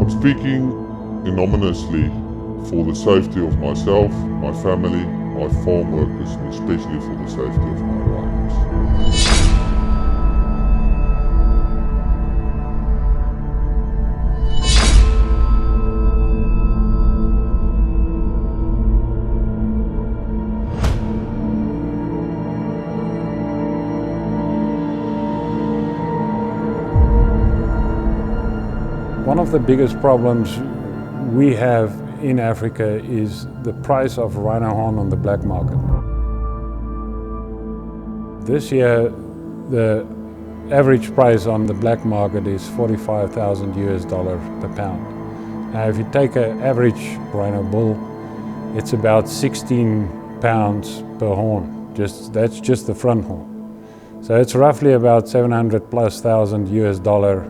I'm speaking erroneously for the safety of myself, my family, my farm workers, and especially for the safety of my rhinos. One of the biggest problems we have in Africa is the price of rhino horn on the black market. This year, the average price on the black market is $45,000 per pound. Now, if you take an average rhino bull, it's about 16 pounds per horn. That's just the front horn. So it's roughly about $700,000+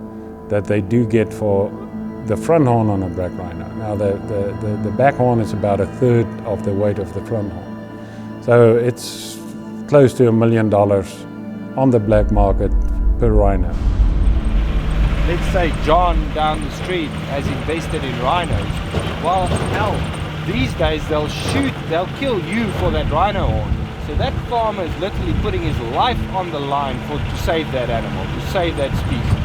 that they do get for the front horn on a black rhino. Now the back horn is about 1/3 of the weight of the front horn. So it's close to $1 million on the black market per rhino. Let's say John down the street has invested in rhinos. Well, hell, these days they'll kill you for that rhino horn. So that farmer is literally putting his life on the line to save that animal, to save that species.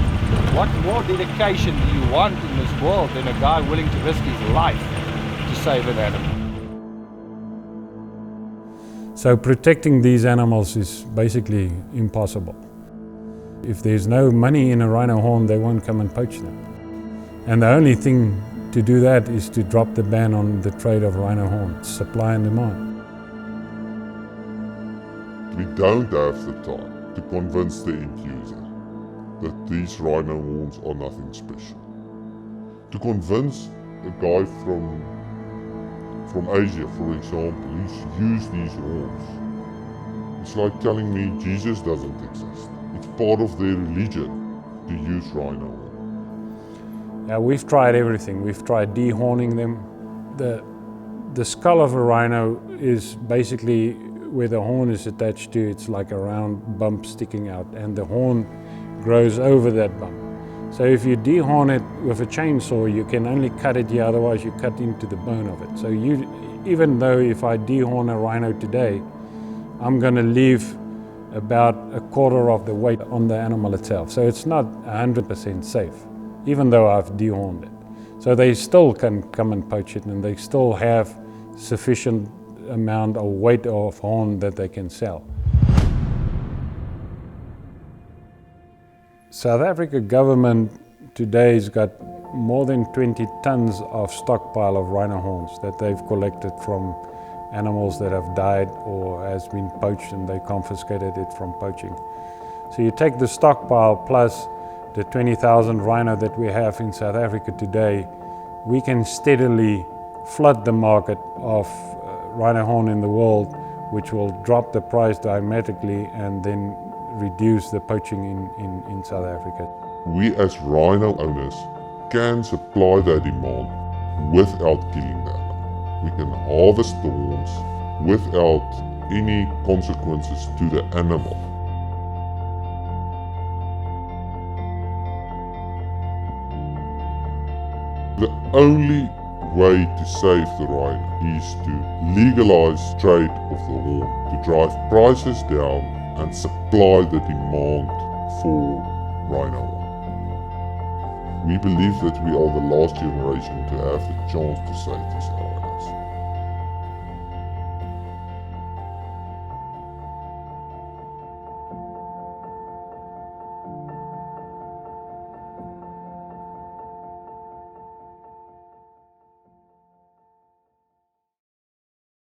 What more dedication do you want in this world than a guy willing to risk his life to save an animal? So protecting these animals is basically impossible. If there's no money in a rhino horn, they won't come and poach them. And the only thing to do that is to drop the ban on the trade of rhino horns, supply and demand. We don't have the time to convince the end user that these rhino horns are nothing special. To convince a guy from Asia, for example, who's used these horns, it's like telling me Jesus doesn't exist. It's part of their religion to use rhino horn. Yeah, we've tried everything. We've tried dehorning them. The skull of a rhino is basically where the horn is attached to. It's like a round bump sticking out, and the horn grows over that bump. So if you dehorn it with a chainsaw, you can only cut it here, otherwise you cut into the bone of it. So even though if I dehorn a rhino today, I'm going to leave about 1/4 of the weight on the animal itself. So it's not 100% safe, even though I've dehorned it. So they still can come and poach it, and they still have sufficient amount of weight of horn that they can sell. South Africa government today has got more than 20 tons of stockpile of rhino horns that they've collected from animals that have died or has been poached, and they confiscated it from poaching. So you take the stockpile plus the 20,000 rhino that we have in South Africa today, we can steadily flood the market of rhino horn in the world, which will drop the price dramatically and then reduce the poaching in South Africa. We as rhino owners can supply that demand without killing the animal. We can harvest the horns without any consequences to the animal. The only way to save the rhino is to legalize trade of the horn, to drive prices down and supply the demand for rhino horn. We believe that we are the last generation to have the chance to save this animal.